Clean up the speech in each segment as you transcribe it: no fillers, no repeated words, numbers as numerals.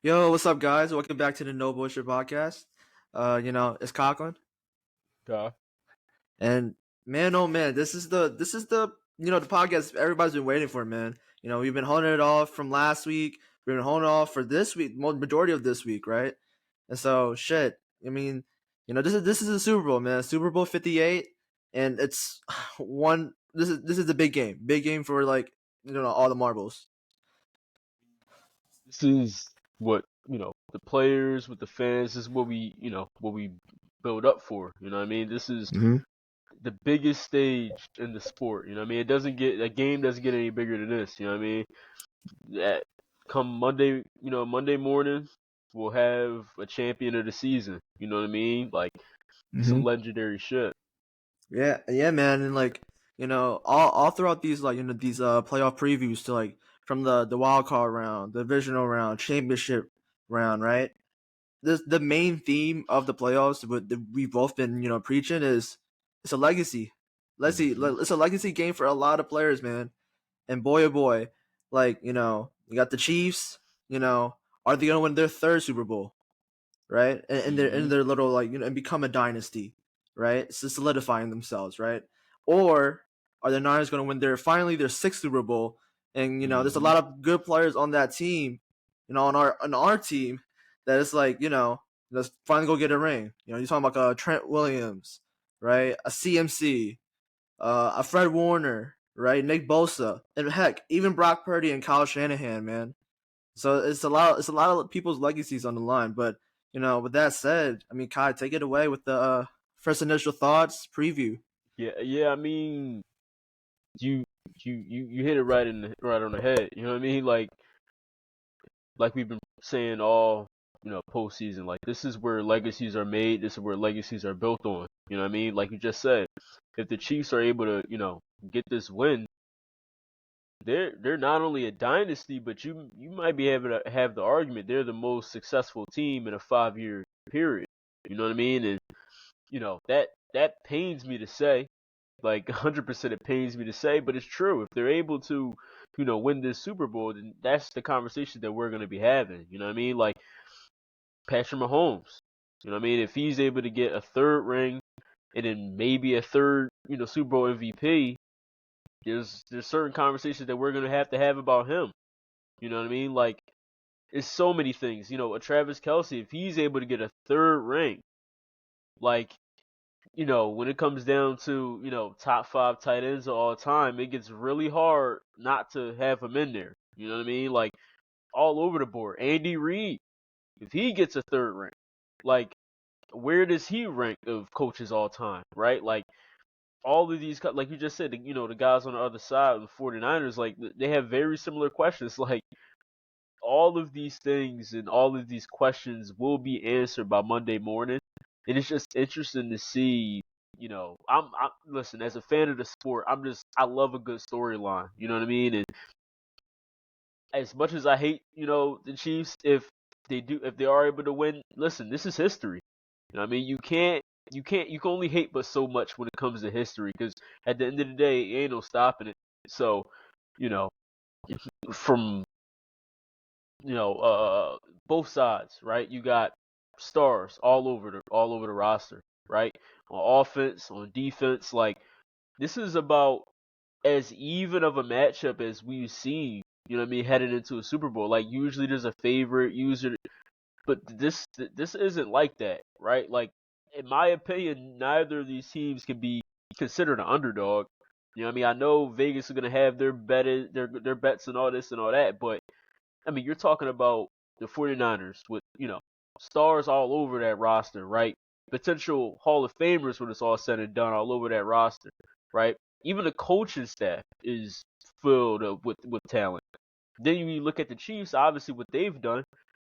Yo, what's up, guys? Welcome back to the No Bullshit Podcast. It's Coughlin, Yeah. and man, oh man, this is the the podcast everybody's been waiting for, man. We've been holding it off from last week. We've been holding it off for this week, majority of this week, right? And so, shit. I mean, this is the Super Bowl, man. Super Bowl 58, and it's one. This is the big game for like all the marbles. This is what, the players with the fans, this is what we build up for. You know what I mean? This is Mm-hmm. the biggest stage in the sport. You know what I mean? A game doesn't get any bigger than this. You know what I mean? That come Monday, Monday morning, we'll have a champion of the season. You know what I mean? Like some legendary shit. Yeah, man, and like all throughout these these playoff previews to like from the wild card round, the divisional round, championship round, right? The main theme of the playoffs, that we've both been preaching is it's a legacy. Hmm. It's a legacy game for a lot of players, man. And boy, oh boy, like you got the Chiefs. Are they gonna win their third Super Bowl? Right? And they're in Hmm. their little and become a dynasty, right? So solidifying themselves, right? Or are the Niners going to win their sixth Super Bowl? And there's a Hmm. lot of good players on that team, on our team that is like let's finally go get a ring. You're talking about Trent Williams, right? A CMC, a Fred Warner, right? Nick Bosa, and heck, even Brock Purdy and Kyle Shanahan, man. So it's a lot of people's legacies on the line. But with that said, I mean, Kai, take it away with the first initial thoughts preview. Yeah. I mean, you you hit it right on the head. You know what I mean? Like we've been saying all postseason. Like this is where legacies are made. This is where legacies are built on. You know what I mean? Like you just said, if the Chiefs are able to get this win, they're not only a dynasty, but you might be able to have the argument they're the most successful team in a 5-year period. You know what I mean? And that pains me to say. Like 100% it pains me to say, but it's true. If they're able to, win this Super Bowl, then that's the conversation that we're going to be having. You know what I mean? Like Patrick Mahomes. You know what I mean? If he's able to get a third ring and then maybe a third, Super Bowl MVP, there's certain conversations that we're going to have about him. You know what I mean? Like it's so many things. A Travis Kelce, if he's able to get a third ring, like when it comes down to, top 5 tight ends of all time, it gets really hard not to have him in there. You know what I mean? Like all over the board. Andy Reid, if he gets a third ring, like where does he rank of coaches all time, right? Like all of these, like you just said, the guys on the other side, the 49ers, like they have very similar questions. Like all of these things and all of these questions will be answered by Monday morning. And it's just interesting to see, I'm listen, as a fan of the sport, I love a good storyline. You know what I mean? And as much as I hate, the Chiefs, if if they are able to win, listen, this is history. You know what I mean? You can only hate but so much when it comes to history because at the end of the day, ain't no stopping it. So, you know, from both sides, right? You got stars all over the roster, right? On offense, on defense, like this is about as even of a matchup as we've seen. You know what I mean? Headed into a Super Bowl, like usually there's a favorite, usually, but this isn't like that, right? Like in my opinion, neither of these teams can be considered an underdog. You know what I mean? I know Vegas is gonna have their bets and all this and all that, but I mean, you're talking about the 49ers with, stars all over that roster, right? Potential Hall of Famers when it's all said and done all over that roster, right? Even the coaching staff is filled up with talent. Then you look at the Chiefs, obviously what they've done,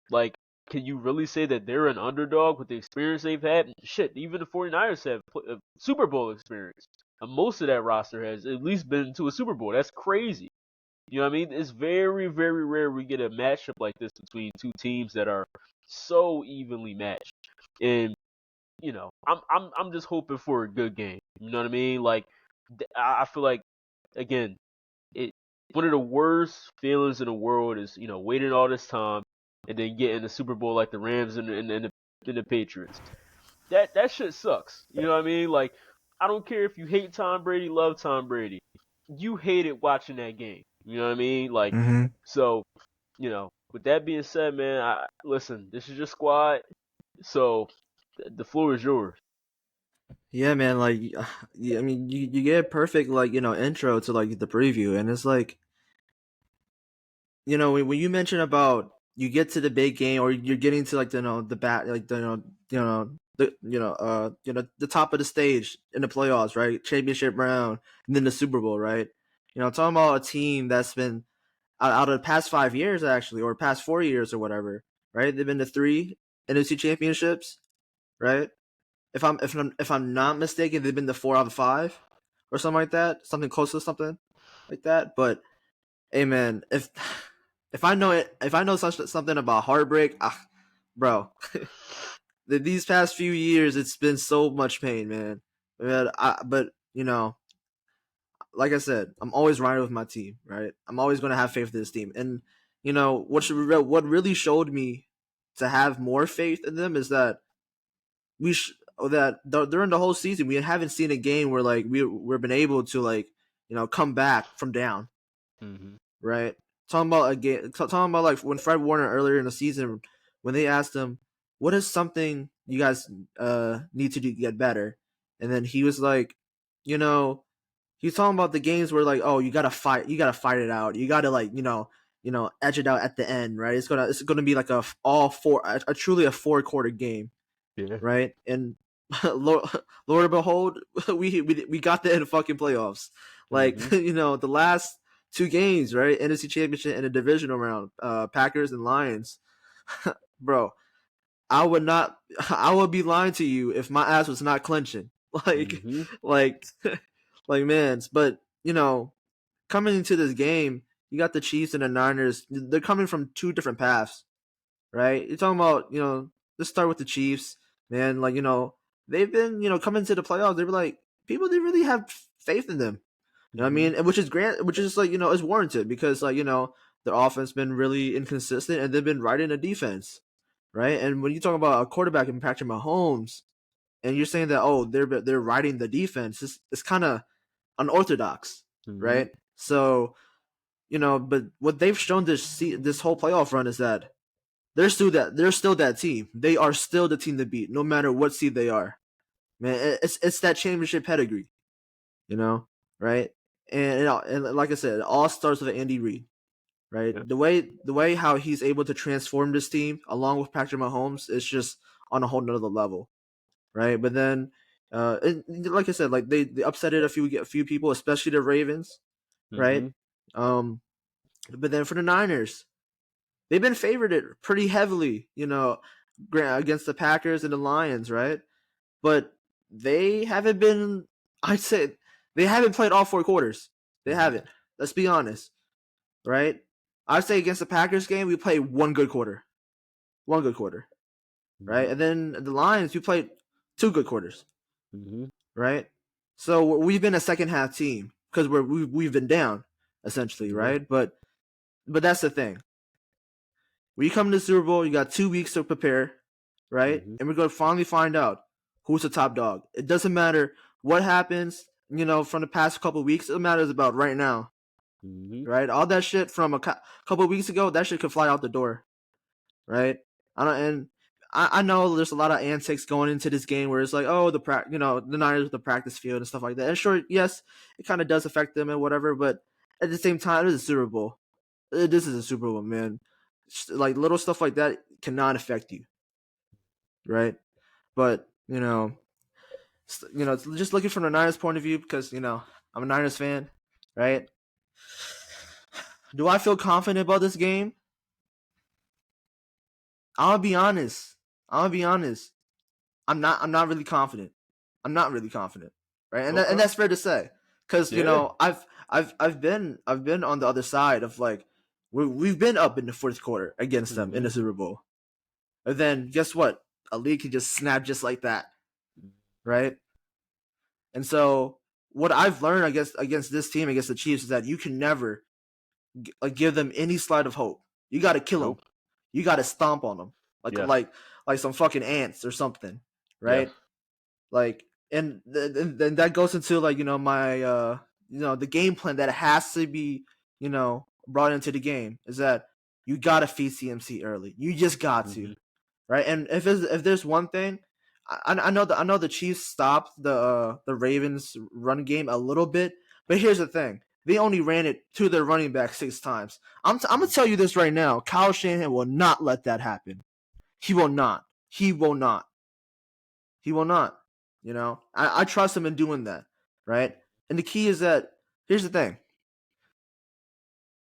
like, can you really say that they're an underdog with the experience they've had? Shit, even the 49ers have Super Bowl experience. And most of that roster has at least been to a Super Bowl. That's crazy. You know what I mean? It's very, very rare we get a matchup like this between two teams that are so evenly matched. And I'm just hoping for a good game. You know what I mean? Like I feel like again, it one of the worst feelings in the world is waiting all this time and then get in the Super Bowl like the Rams and the Patriots. That shit sucks. You know what I mean? Like, I don't care if you hate Tom Brady, love Tom Brady. You hated watching that game. You know what I mean? Like, Mm-hmm. so, with that being said, man, listen, this is your squad, so the floor is yours. Yeah, man. Like, yeah, I mean, you get a perfect like intro to like the preview, and it's like when you mention about you get to the big game or you're getting to like the bat like the top of the stage in the playoffs, right? Championship round and then the Super Bowl, right? Talking about a team that's been out of the past 5 years actually, or past 4 years or whatever, right? They've been to three NFC championships, right? If I'm not mistaken, they've been to 4 out of 5 or something like that, something close to something like that. But hey, man, if I know something about heartbreak, bro, these past few years it's been so much pain, man. But like I said, I'm always riding with my team, right? I'm always gonna have faith in this team, and what really showed me to have more faith in them is that during the whole season we haven't seen a game where like we've been able to like come back from down, Mm-hmm. right? Talking about a game, talking about like when Fred Warner earlier in the season, when they asked him, "What is something you guys need to do to get better?" and then he was like, you know, he's talking about the games where like, oh, you gotta fight it out, you gotta like edge it out at the end, right? It's gonna be like a truly a 4 quarter game, Yeah. right? And Lord, Lord of behold, we got there in the fucking playoffs. Like Mm-hmm. the last 2 games, right? NFC Championship and a divisional round, Packers and Lions, bro. I would not. I would be lying to you if my ass was not clenching. Like, Mm-hmm. like, like, man. But coming into this game, you got the Chiefs and the Niners. They're coming from 2 different paths, right? You're talking about, let's start with the Chiefs, man. Like, they've been, coming to the playoffs. They were like, people didn't really have faith in them. You know what I Mm-hmm. mean? And which is grant, which is like, is warranted because like, their offense been really inconsistent and they've been riding a defense, right? And when you talk about a quarterback in Patrick Mahomes, and you're saying that they're riding the defense, it's kind of unorthodox, Mm-hmm. right? So but what they've shown this whole playoff run is that they're still that team. They are still the team to beat, no matter what seed they are. Man, it's that championship pedigree, you know, right? And like I said, it all starts with Andy Reid, right? Yeah. The way how he's able to transform this team along with Patrick Mahomes is just on a whole nother level, right? But then, like I said, like they upset it a few people, especially the Ravens, right? Mm-hmm. Um, but then for the Niners, they've been favored it pretty heavily, against the Packers and the Lions, right? But they haven't been. I'd say they haven't played all 4 quarters. They Mm-hmm. haven't. Let's be honest, right? I'd say against the Packers game, we played one good quarter, right? Mm-hmm. And then the Lions, we played 2 good quarters, Mm-hmm. right? So we've been a second half team because we've been down essentially, Yeah. right? But that's the thing. When you come to the Super Bowl, you got 2 weeks to prepare, right? Mm-hmm. And we're going to finally find out who's the top dog. It doesn't matter what happens, from the past couple of weeks. It matters about right now, Mm-hmm. right? All that shit from a couple of weeks ago, that shit could fly out the door, right? I don't, and I know there's a lot of antics going into this game where it's like, oh, the Niners with the practice field and stuff like that. And sure, yes, it kind of does affect them and whatever, but at the same time, it is a Super Bowl. This is a Super Bowl, man. Like little stuff like that cannot affect you, right? But just looking from the Niners point of view because I'm a Niners fan, right? Do I feel confident about this game? I'll be honest. I'll be honest. I'm not. I'm not really confident. I'm not really confident, right? And Okay. that's fair to say, because Yeah. I've been on the other side of like we've been up in the fourth quarter against them in Mm-hmm. the Super Bowl, and then guess what? A lead can just snap just like that, right? And so what I've learned against this team against the Chiefs is that you can never like give them any slight of hope. You got to kill them. Nope. you got to stomp on them like Yes. some fucking ants or something, Yes. right? Like, and then that goes into like my the game plan that has to be brought into the game is that you got to feed CMC early. You just got to, Hmm. right? And if there's one thing, I know the Chiefs stopped the Ravens run game a little bit, but here's the thing: they only ran it to their running back 6 times. I'm gonna tell you this right now: Kyle Shanahan will not let that happen. He will not. He will not. He will not. I trust him in doing that, right? And the key is that here's the thing: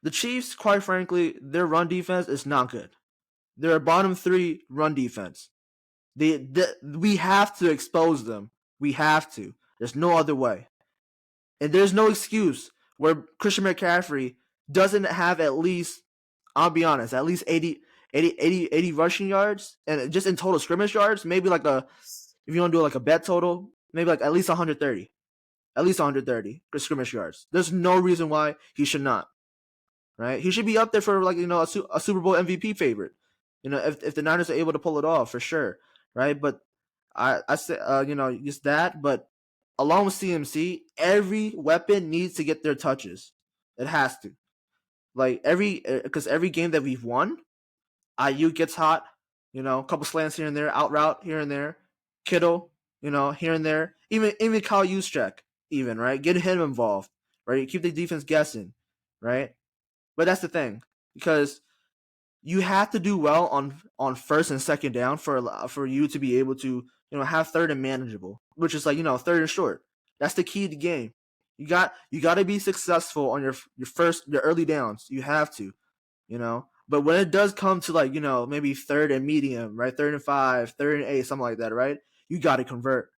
the Chiefs, quite frankly, their run defense is not good. They're a bottom 3 run defense. We have to expose them. We have to. There's no other way. And there's no excuse where Christian McCaffrey doesn't have at least, I'll be honest, at least 80 rushing yards and just in total scrimmage yards, maybe if you want to do like a bet total, maybe like at least 130. At least 130 scrimmage yards. There's no reason why he should not. Right? He should be up there for like a Super Bowl MVP favorite. If the Niners are able to pull it off for sure, right? But I say just that. But along with CMC, every weapon needs to get their touches. It has to. Like because every game that we've won, IU gets hot. A couple slants here and there, out route here and there. Kittle, here and there. Even Kyle Juszczyk, even right. Get him involved, right? Keep the defense guessing, right? But that's the thing, because you have to do well on first and second down for you to be able to have third and manageable, which is like third and short. That's the key to the game. You got to be successful on your early downs. You have to, But when it does come to like maybe third and medium, right, 3rd and 5, 3rd and 8, something like that, right? You got to convert.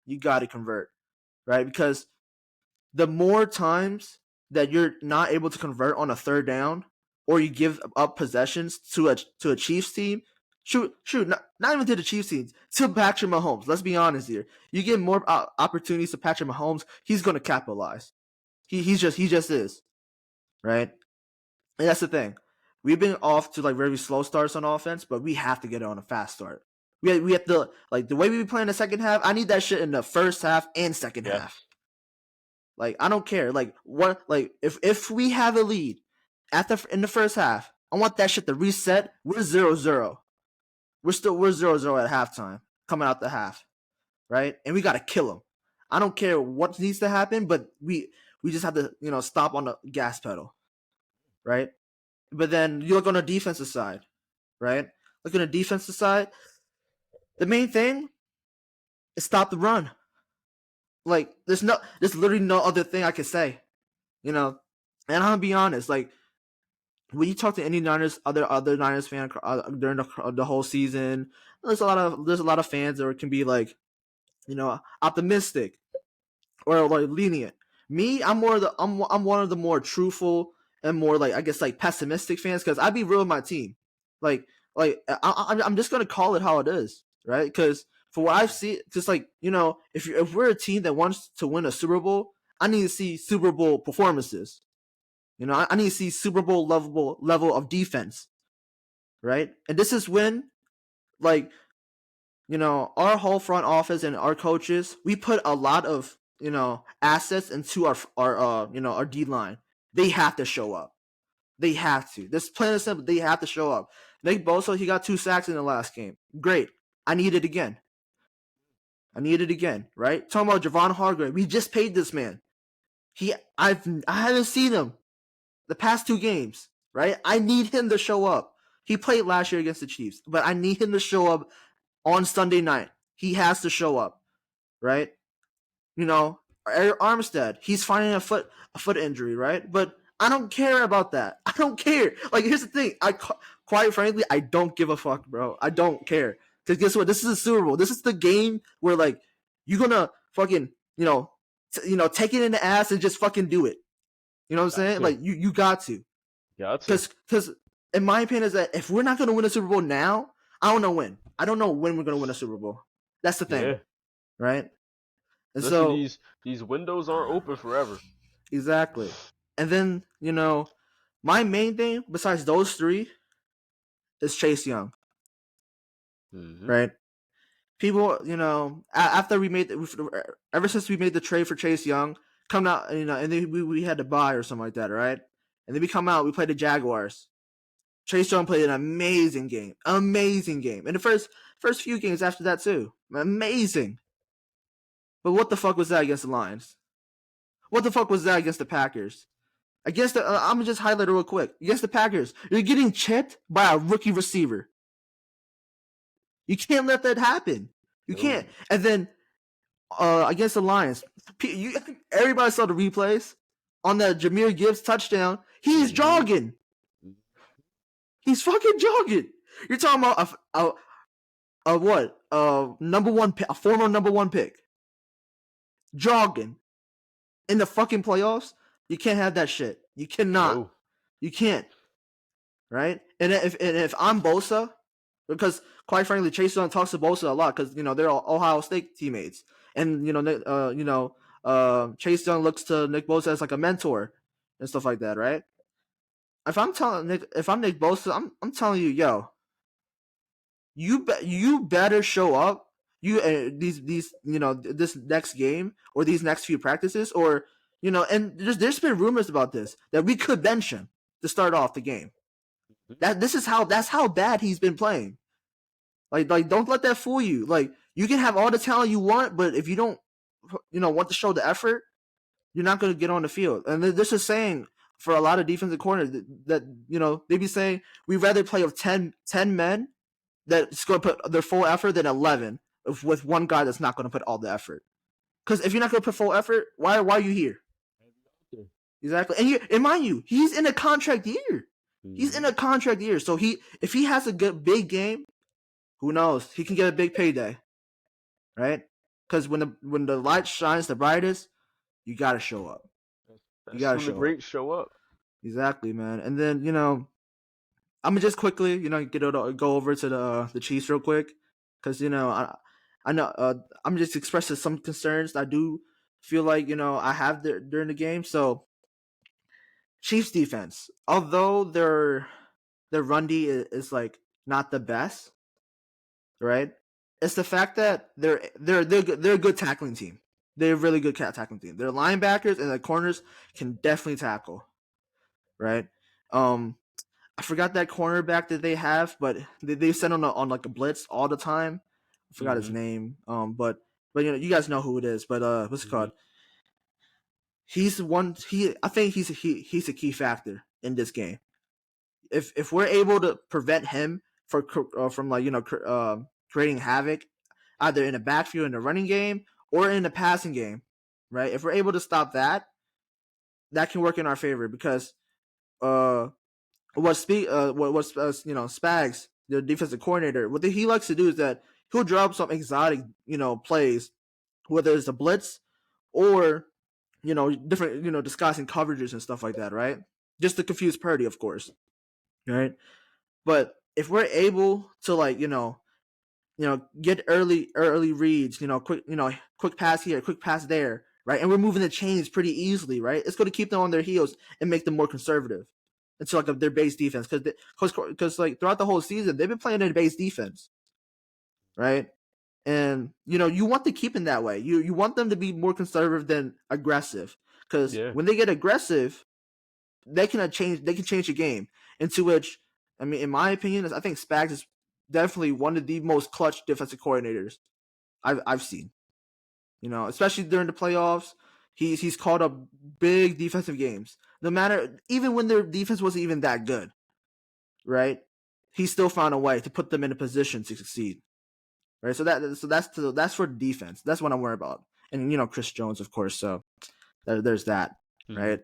You got to convert, right? Because the more times that you're not able to convert on a third down, or you give up possessions to a Chiefs team, not even to the Chiefs teams, to Patrick Mahomes. Let's be honest here. You give more opportunities to Patrick Mahomes, he's going to capitalize. He just is, right? And that's the thing. We've been off to like very slow starts on offense, but we have to get it on a fast start. We have to, like, the way we be playing the second half. I need that shit in the first half and second half. Yes. Like, I don't care. Like, what? Like, if we have a lead in the first half, I want that shit to reset. We're 0-0. We're 0-0 at halftime, coming out the half, right? And we gotta kill them. I don't care what needs to happen, but we just have to stop on the gas pedal, right? But then you look on the defensive side, right? Look on the defensive side. The main thing is stop the run. Like, there's literally no other thing I can say, And I'm gonna be honest, like, when you talk to any Niners, other Niners fan during the whole season, there's a lot of fans that can be like, optimistic or like lenient. Me, I'm one of the more truthful and more, like, I guess, like, pessimistic fans, because I be real with my team. Like I'm just gonna call it how it is, right? Because for what I've seen, just like if we're a team that wants to win a Super Bowl, I need to see Super Bowl performances. I need to see Super Bowl level of defense, right? And this is when, like, our whole front office and our coaches, we put a lot of assets into our D line. They have to show up. They have to. This plain and simple. They have to show up. Nick Bosa, he got 2 sacks in the last game. Great. I need it again. Right? Talking about Javon Hargrave. We just paid this man. I haven't seen him the past 2 games, right? I need him to show up. He played last year against the Chiefs, but I need him to show up on Sunday night. He has to show up, right? Eric Armstead, he's finding a foot injury, right? But I don't care about that. I don't care. Like, here's the thing. Quite frankly, I don't give a fuck, bro. I don't care. Because guess what? This is a Super Bowl. This is the game where, like, you're gonna fucking take it in the ass and just fucking do it. You know what I'm Got saying? to. Like, you got to. Got to. Because in my opinion is that if we're not gonna win a Super Bowl now, I don't know when. I don't know when we're gonna win a Super Bowl. That's the thing, Yeah. right? And Especially so these windows aren't open forever. exactly. And then my main thing besides those 3 is Chase Young, Mm-hmm. right? People, after ever since we made the trade for Chase Young, come out, and then we had to buy or something like that, right? And then we come out, we play the Jaguars. Chase Young played an amazing game, and the first few games after that too, amazing. But what the fuck was that against the Lions? What the fuck was that against the Packers? Against the, I'm gonna just highlight it real quick. Against the Packers, you're getting chipped by a rookie receiver. You can't let that happen. You No. can't. And then against the Lions, everybody saw the replays on that Jahmyr Gibbs touchdown. He's Mm-hmm. jogging. He's fucking jogging. You're talking about a what? Number one, a former number one pick, jogging in the fucking playoffs. You can't have that shit. You cannot. No. You can't. Right? And if I'm Bosa, because quite frankly, Chase Young talks to Bosa a lot because they're all Ohio State teammates, and Chase Young looks to Nick Bosa as like a mentor and stuff like that, right? If I'm Nick Bosa, I'm telling you, yo, you better show up. You these this next game or these next few practices or and there's been rumors about this that we could bench him to start off the game. That's how bad he's been playing. Like don't let that fool you. Like you can have all the talent you want, but if you don't want to show the effort, you're not going to get on the field. And this is saying for a lot of defensive corners that they be saying we'd rather play with 10 men that's going to put their full effort than 11 with one guy that's not going to put all the effort. Because if you're not going to put full effort, why are you here? Exactly. And mind you, he's in a contract year. He's in a contract year. So if he has a good big game, who knows? He can get a big payday. Right? Because when the light shines the brightest, you got to show up. You That's got to when the show up. greats show up. Exactly, man. And then, I'm gonna just quickly, go over to the Chiefs real quick, because I know I'm just expressing some concerns I do feel like I have during the game. So Chiefs defense, although their run D is like not the best, right? It's the fact that they're a good tackling team. They're a really good tackling team. Their linebackers and the corners can definitely tackle, right? I forgot that cornerback that they have, but they send on like a blitz all the time. I forgot his Mm-hmm. name. But you guys know who it is. But what's it Mm-hmm. called? He's the one. I think he's a key factor in this game. If we're able to prevent him from creating havoc, either in the backfield in the running game or in the passing game, right? If we're able to stop that, that can work in our favor because Spags, the defensive coordinator, what he likes to do is that he'll drop some exotic, plays, whether it's a blitz or, different, disguising coverages and stuff like that, right? Just to confuse Purdy, of course, right? But if we're able to get early reads, quick pass here, quick pass there, right? And we're moving the chains pretty easily, right? It's going to keep them on their heels and make them more conservative into like their base defense because like throughout the whole season they've been playing in base defense, right? And you want to keep them that way. You want them to be more conservative than aggressive because Yeah. when they get aggressive, they can change the game. Into which, I mean, in my opinion, I think Spags is definitely one of the most clutch defensive coordinators I've seen. Especially during the playoffs, he's called up big defensive games. No matter, even when their defense wasn't even that good, right? He still found a way to put them in a position to succeed, right? That's for defense. That's what I'm worried about, and Chris Jones, of course. So there's that, Mm-hmm. right?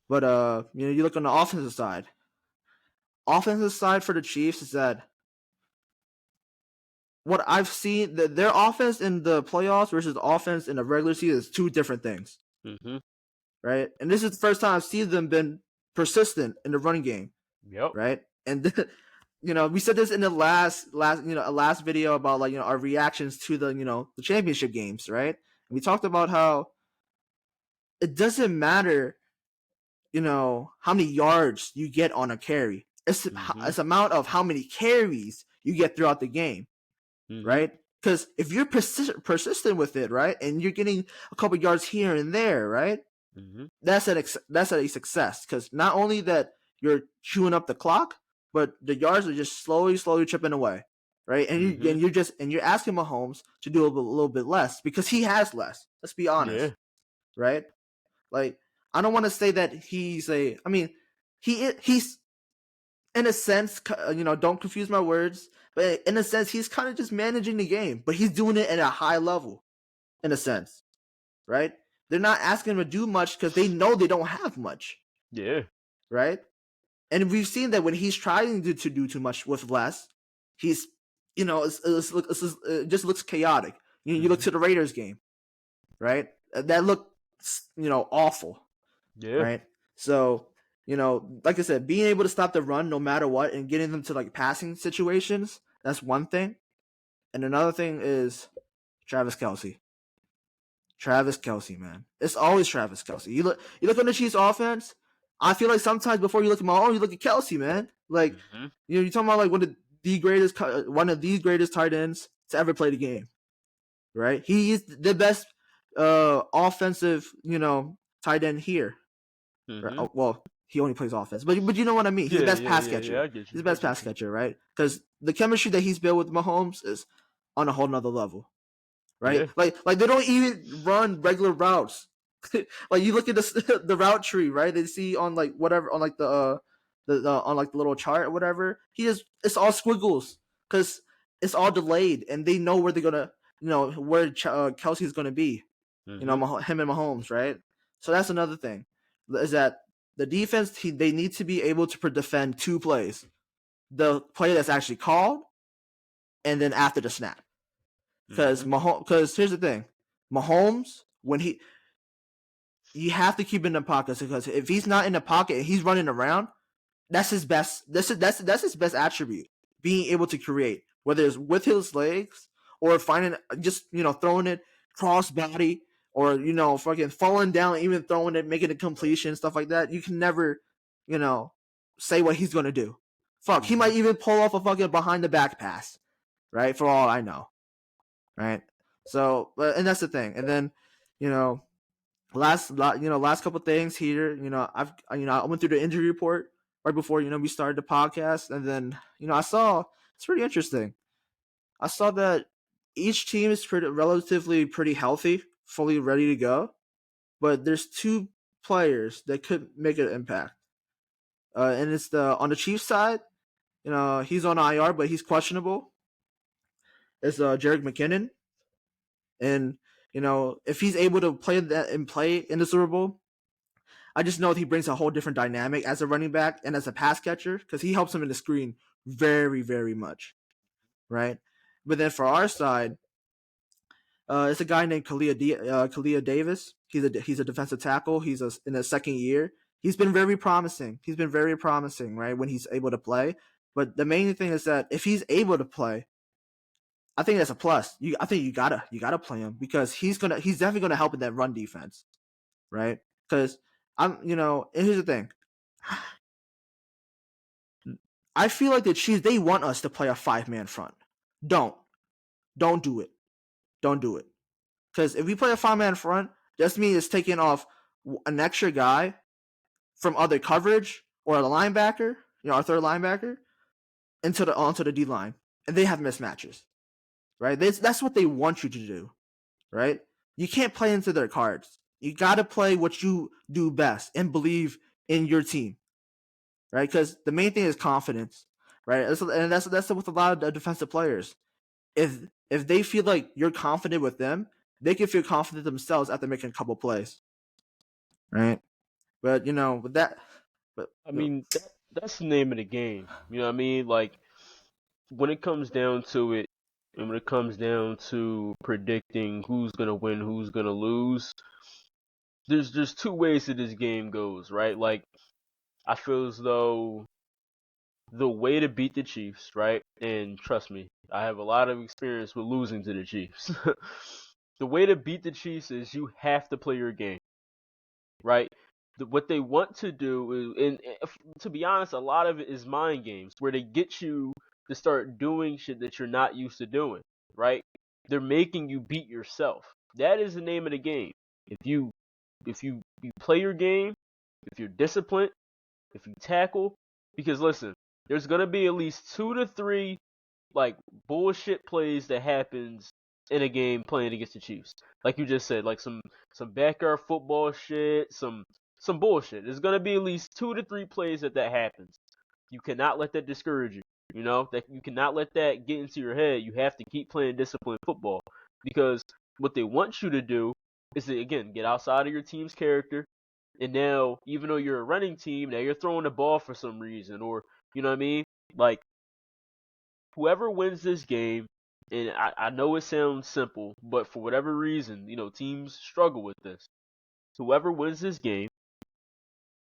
But you look on the offensive side. Offensive side for the Chiefs is that what I've seen, their offense in the playoffs versus offense in the regular season is two different things, Mm-hmm. right? And this is the first time I've seen them been persistent in the running game, Yep. right? And we said this in the last video about our reactions to the championship games, right? And we talked about how it doesn't matter how many yards you get on a carry. it's amount of how many carries you get throughout the game, right? Because if you're persistent with it, right, and you're getting a couple yards here and there, right, that's a success. Because not only that you're chewing up the clock, but the yards are just slowly chipping away, right? And you're asking Mahomes to do a little bit less because he has less. Let's be honest, right? Like, I don't want to say that he's a. I mean, he's in a sense, don't confuse my words, but in a sense, he's kind of just managing the game, but he's doing it at a high level, in a sense, right? They're not asking him to do much because they know they don't have much. Yeah. Right? And we've seen that when he's trying to do too much with less, he's, it just looks chaotic. You look to the Raiders game, right? That looked, awful. Yeah. Right? So, like I said, being able to stop the run no matter what and getting them to like passing situations, that's one thing. And another thing is Travis Kelce. Travis Kelce, man. It's always Travis Kelce. You look on the Chiefs offense, I feel like sometimes before you look at Mahomes, you look at Kelce, man. Like, you're talking about like one of the greatest tight ends to ever play the game. Right? He is the best offensive, tight end here. Right? Oh, well, he only plays offense, but you know what I mean. He's the best pass catcher. Yeah, I get you. He's the best pass catcher, right? Because the chemistry that he's built with Mahomes is on a whole nother level, right? Yeah. Like they don't even run regular routes. Like, you look at the route tree, right? They see on like whatever on like the on like the little chart or whatever. It's all squiggles because it's all delayed, and they know where they're gonna, where Kelsey's gonna be. Him and Mahomes, right? So that's another thing, is that the defense, they need to be able to defend two plays: the play that's actually called, and then after the snap. Because here's the thing, Mahomes, you have to keep him in the pocket, because if he's not in the pocket and he's running around, that's his best. That's his best attribute, being able to create, whether it's with his legs or finding, just throwing it cross body, or fucking falling down, even throwing it, making a completion, stuff like that. You can never, say what he's gonna do. Fuck, he might even pull off a fucking behind the back pass, right? For all I know, right? So, and that's the thing. And then, last couple things here. I went through the injury report right before we started the podcast, and then I saw, it's pretty interesting. I saw that each team is relatively pretty healthy, fully ready to go, but there's two players that could make an impact. And it's on the Chiefs side. He's on IR, but he's questionable. It's Jerick McKinnon, and if he's able to play in the Super Bowl, I just know that he brings a whole different dynamic as a running back and as a pass catcher, because he helps him in the screen very, very much, right? But then for our side, it's a guy named Kalia Davis. He's a defensive tackle. He's in his second year. He's been very promising. Right, when he's able to play. But the main thing is that if he's able to play, I think that's a plus. I think you gotta play him, because he's definitely gonna help in that run defense, right? Because and here's the thing. I feel like the Chiefs, they want us to play a 5-man front. Don't do it. Don't do it. Because if we play a 5-man front, that means it's taking off an extra guy from other coverage, or a linebacker, our third linebacker, onto the D line, and they have mismatches, right? That's what they want you to do, right? You can't play into their cards. You got to play what you do best and believe in your team, right? Because the main thing is confidence, right? And that's with a lot of the defensive players. If they feel like you're confident with them, they can feel confident themselves after making a couple plays, right? But with that, I mean, that's the name of the game. You know what I mean? Like, when it comes down to it, and when it comes down to predicting who's gonna win, who's gonna lose, there's two ways that this game goes, right? Like, I feel as though the way to beat the Chiefs, right? And trust me, I have a lot of experience with losing to the Chiefs. The way to beat the Chiefs is you have to play your game, right? what they want to do is, and to be honest, a lot of it is mind games where they get you to start doing shit that you're not used to doing, right? They're making you beat yourself. That is the name of the game. If you play your game, if you're disciplined, if you tackle, because listen, there's gonna be at least 2 to 3 like bullshit plays that happens in a game playing against the Chiefs. Like you just said, like some backyard football shit, some bullshit. There's gonna be at least 2 to 3 plays that happens. You cannot let that discourage you. You know that you cannot let that get into your head. You have to keep playing disciplined football because what they want you to do is to again get outside of your team's character. And now, even though you're a running team, now you're throwing the ball for some reason, or you know what I mean? Like whoever wins this game, and I know it sounds simple, but for whatever reason, teams struggle with this. Whoever wins this game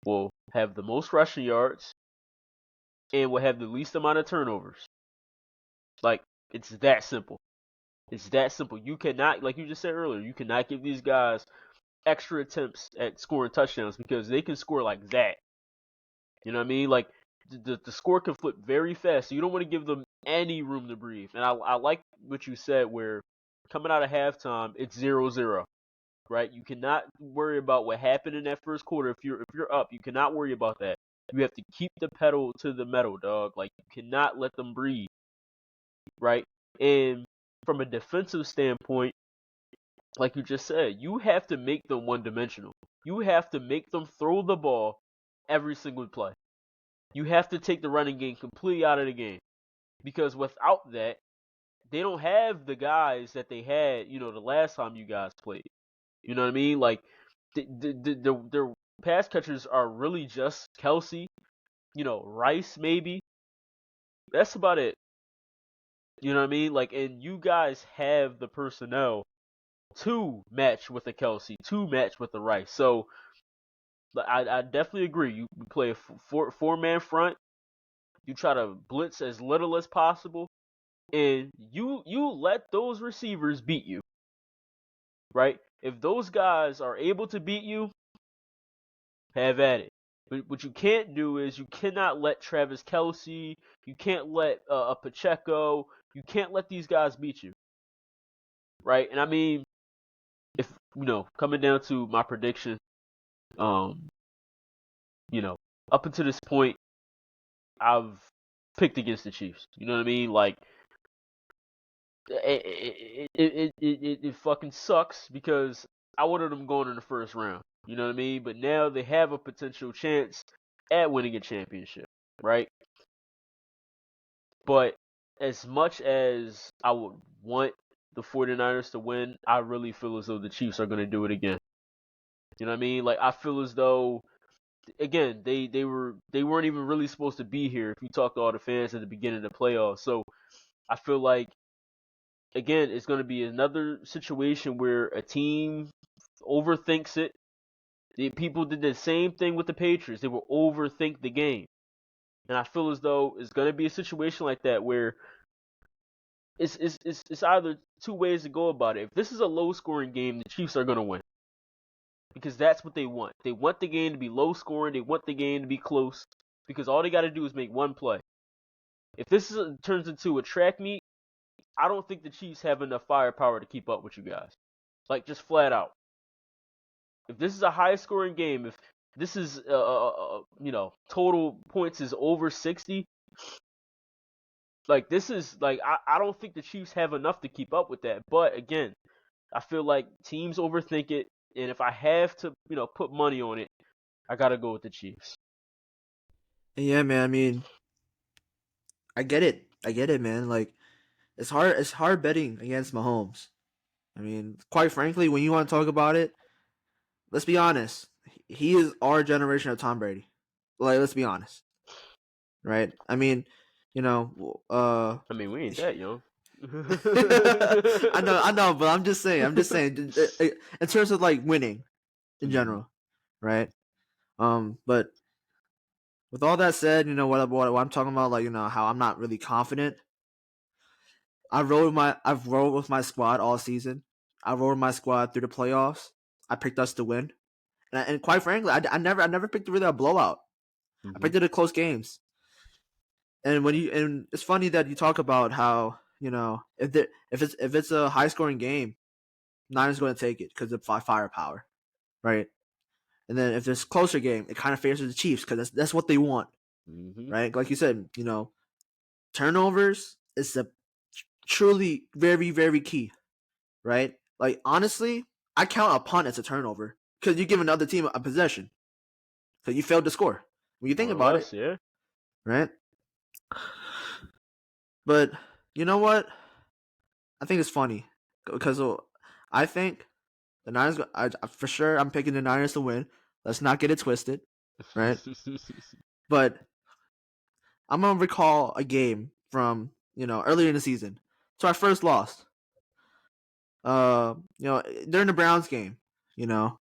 will have the most rushing yards and will have the least amount of turnovers. Like, it's that simple. It's that simple. You cannot, like you just said earlier, you cannot give these guys extra attempts at scoring touchdowns because they can score like that. You know what I mean? Like, the score can flip very fast. So you don't want to give them any room to breathe. And I like what you said where coming out of halftime, it's 0-0, right? You cannot worry about what happened in that first quarter. If you're up, you cannot worry about that. You have to keep the pedal to the metal, dog. Like, you cannot let them breathe, right? And from a defensive standpoint, like you just said, you have to make them one-dimensional. You have to make them throw the ball every single play. You have to take the running game completely out of the game. Because without that, they don't have the guys that they had, the last time you guys played. You know what I mean? Like, their pass catchers are really just Kelsey, Rice maybe. That's about it. You know what I mean? Like, and you guys have the personnel to match with a Kelsey, to match with the Rice. So, I definitely agree. You play a four-man front. You try to blitz as little as possible, and you let those receivers beat you, right? If those guys are able to beat you, have at it. But what you can't do is you cannot let Travis Kelsey, you can't let a Pacheco, you can't let these guys beat you, right? And I mean, if coming down to my prediction, um, up until this point, I've picked against the Chiefs. You know what I mean? Like, it fucking sucks because I wanted them going in the first round. You know what I mean? But now they have a potential chance at winning a championship, right? But as much as I would want the 49ers to win, I really feel as though the Chiefs are going to do it again. You know what I mean? Like, I feel as though again, they weren't even really supposed to be here if you talk to all the fans at the beginning of the playoffs. So I feel like again, it's going to be another situation where a team overthinks it. The people did the same thing with the Patriots. They will overthink the game. And I feel as though it's going to be a situation like that where it's either two ways to go about it. If this is a low scoring game, the Chiefs are going to win. Because that's what they want. They want the game to be low scoring. They want the game to be close. Because all they got to do is make one play. If this turns into a track meet, I don't think the Chiefs have enough firepower to keep up with you guys. Like, just flat out. If this is a high scoring game, if this is, total points is over 60, like, this is, like, I don't think the Chiefs have enough to keep up with that. But, again, I feel like teams overthink it. And if I have to, put money on it, I got to go with the Chiefs. Yeah, man. I mean, I get it. I get it, man. Like, it's hard. It's hard betting against Mahomes. I mean, quite frankly, when you want to talk about it, let's be honest. He is our generation of Tom Brady. Like, let's be honest, right? I mean, I mean, we ain't that young. I know, but I'm just saying. In terms of like winning in general, right? But with all that said, what I'm talking about, like how I'm not really confident. I've rolled with my squad all season. I rolled my squad through the playoffs. I picked us to win, And quite frankly, I never picked really a blowout. I Mm-hmm. picked it at close games. And it's funny that you talk about how if it's a high scoring game, Niners going to take it because of firepower, right? And then if there's a closer game, it kind of favors the Chiefs because that's what they want, Mm-hmm. right? Like you said, turnovers is a truly very very key, right? Like honestly, I count a punt as a turnover because you give another team a possession because you failed to score. When you think More or about it, less, yeah. right? But you know what? I think it's funny because I think the Niners. For sure, I'm picking the Niners to win. Let's not get it twisted, right? But I'm gonna recall a game from earlier in the season. So our first loss. During the Browns game, you know,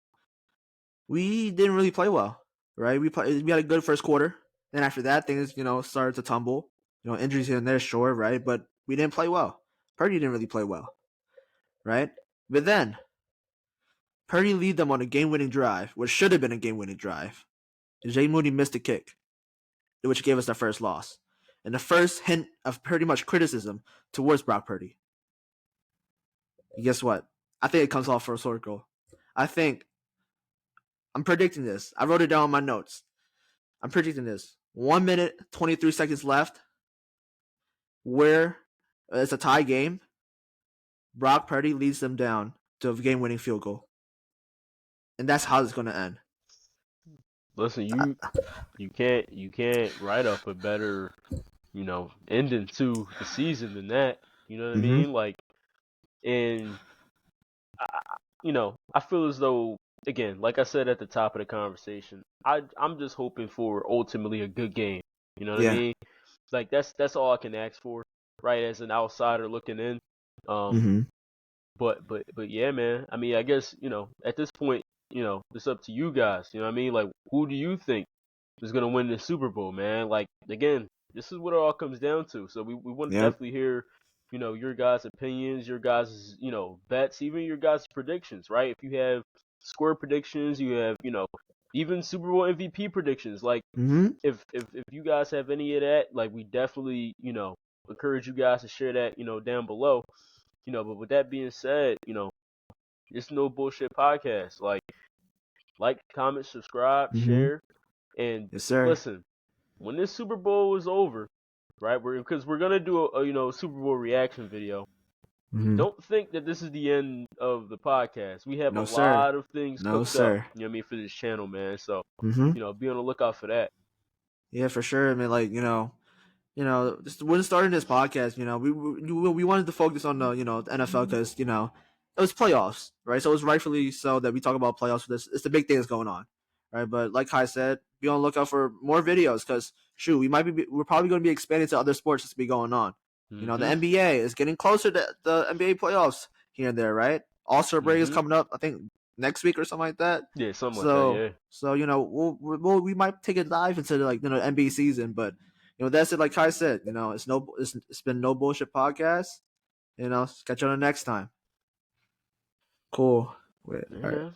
we didn't really play well, right? We had a good first quarter. Then after that, things started to tumble. Injuries here and there, sure, right? But we didn't play well. Purdy didn't really play well, right? But then Purdy lead them on a game-winning drive, which should have been a game-winning drive. Jay Mooney missed a kick, which gave us our first loss, and the first hint of pretty much criticism towards Brock Purdy. And guess what? I think it comes off for a circle. I think I'm predicting this. I wrote it down in my notes. I'm predicting this. 1 minute, 23 seconds left. Where it's a tie game. Brock Purdy leads them down to a game-winning field goal, and that's how it's going to end. Listen, you can't write up a better, ending to the season than that. You know what I Mm-hmm. mean? Like, and I feel as though, again, like I said at the top of the conversation, I'm just hoping for ultimately a good game. You know what I Yeah. mean? Like that's all I can ask for, right? As an outsider looking in. Um, Mm-hmm. but yeah, man. I mean, I guess at this point, it's up to you guys. You know what I mean? Like, who do you think is gonna win the Super Bowl, man? Like, again, this is what it all comes down to. So we want to Yep. definitely hear, your guys' opinions, your guys' bets, even your guys' predictions, right? If you have score predictions, you have even Super Bowl MVP predictions. Like, Mm-hmm. if you guys have any of that, like, we definitely encourage you guys to share that down below. But with that being said, it's no bullshit podcast. Like, comment, subscribe, Mm-hmm. share, and Yes, sir. listen. When this Super Bowl is over, right? Because we're gonna do a Super Bowl reaction video. Mm-hmm. Don't think that this is the end of the podcast. We have a No, sir. lot of things No, cooked up. sir. You know what I mean, for this channel, man. So Mm-hmm. be on the lookout for that. Yeah, for sure. I mean, like just when starting this podcast, we wanted to focus on the NFL because it was playoffs, right? So it's rightfully so that we talk about playoffs. For this, it's the big thing that's going on, right? But like Kai said, be on the lookout for more videos because shoot, we're probably going to be expanding to other sports that's be going on. The Mhm. NBA is getting closer to the NBA playoffs here and there, right? All-Star break is Mhm. coming up, I think next week or something like that. Yeah, something like that. So Yeah. so we might take a dive into NBA season, but that's it. Like Kai said, it's been no bullshit podcast. Catch you on the next time. Cool. Wait, Yeah, all right. man.